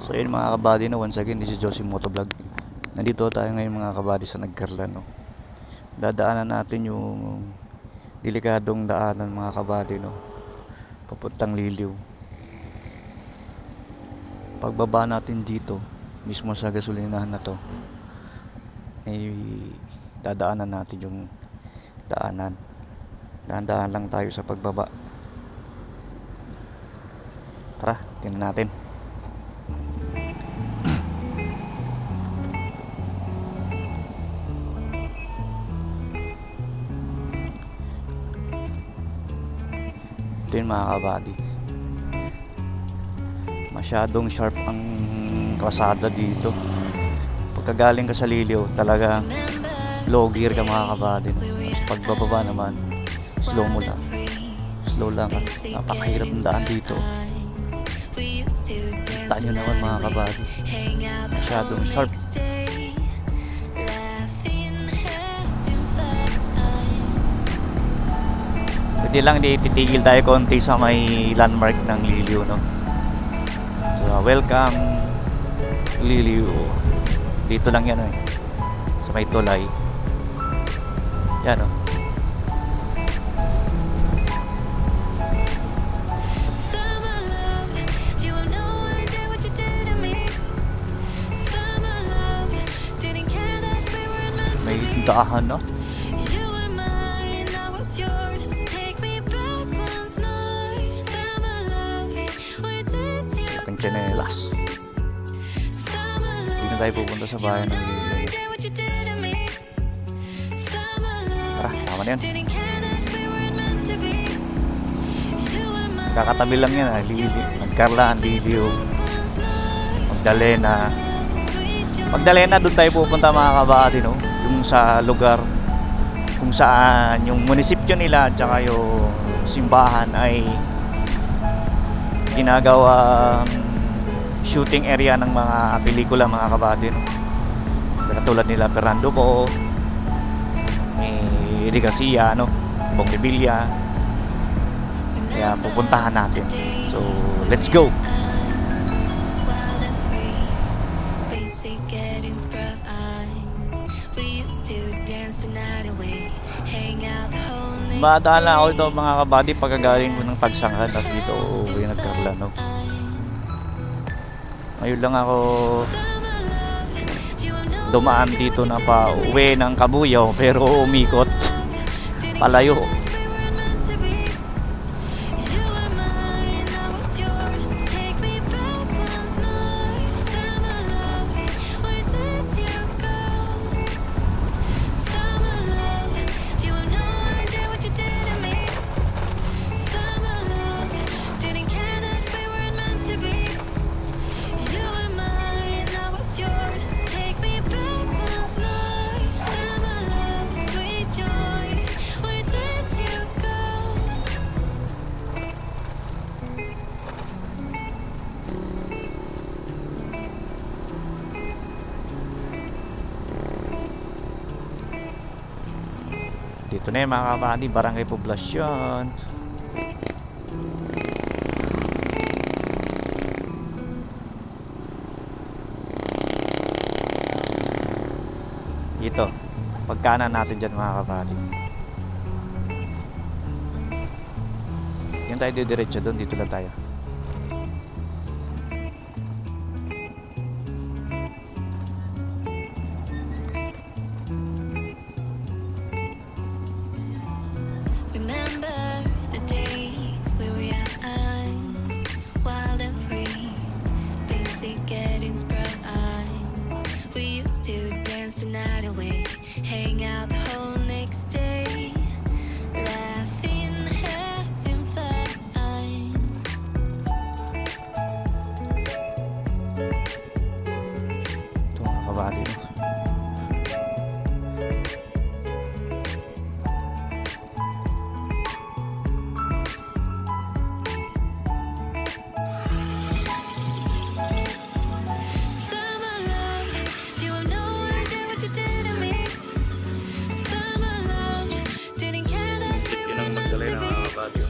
So yun mga kabady, no, once again, this is Josie Motovlog. Nandito tayo ngayon mga kabady sa Nagkarlan, no. Dadaanan natin yung delikadong daanan mga kabady, no, papuntang Liliw. Pagbaba natin dito mismo sa gasolinahan na to, ay dadaanan natin yung daanan. Dahan-dahan lang tayo sa pagbaba. Tara, tingnan natin. Ito yun mga kabady, masyadong sharp ang kalsada dito. Pagkagaling ka sa Liliw, talaga low gear ka mga kabady, no? Tapos pagbababa naman, slow lang at napakahirap ng daan dito. Kita nyo naman mga kabady, masyadong sharp. Pwede lang titigil tayo konti sa may landmark ng Liliw, no? So welcome Liliw. Dito lang yan sa may tulay. Yan may daahan, no? Chinelas. Hindi na tayo pupunta sa bayan ng Liliw. Tara, tama na yan. Kakatabi lang yan, Nagkarlan, Liliw, Magdalena, doon tayo pupunta mga kabady, no? Yung sa lugar kung saan yung munisipyo nila at saka yung simbahan ay ginagawang shooting area ng mga pelikula mga kabady, no? Katulad nila Fernando Po, Eddie Garcia, no? Bong Revilla. Kaya pupuntahan natin. So let's go. Madaan lang ako ito mga kabady pagkagaling ko ng Pagsanghan, tapos dito uuwi Nagkarlan, no? Ngayon lang ako dumaan dito na pa uwi ng Kabuyaw, pero umikot palayo. Dito na yung mga kabady, Barangay Poblacion. Dito, pagkanan natin dyan mga kabady. Yan tayo diretso doon, dito lang tayo. Kabady, no? Yun ang Magdalena mga kabady.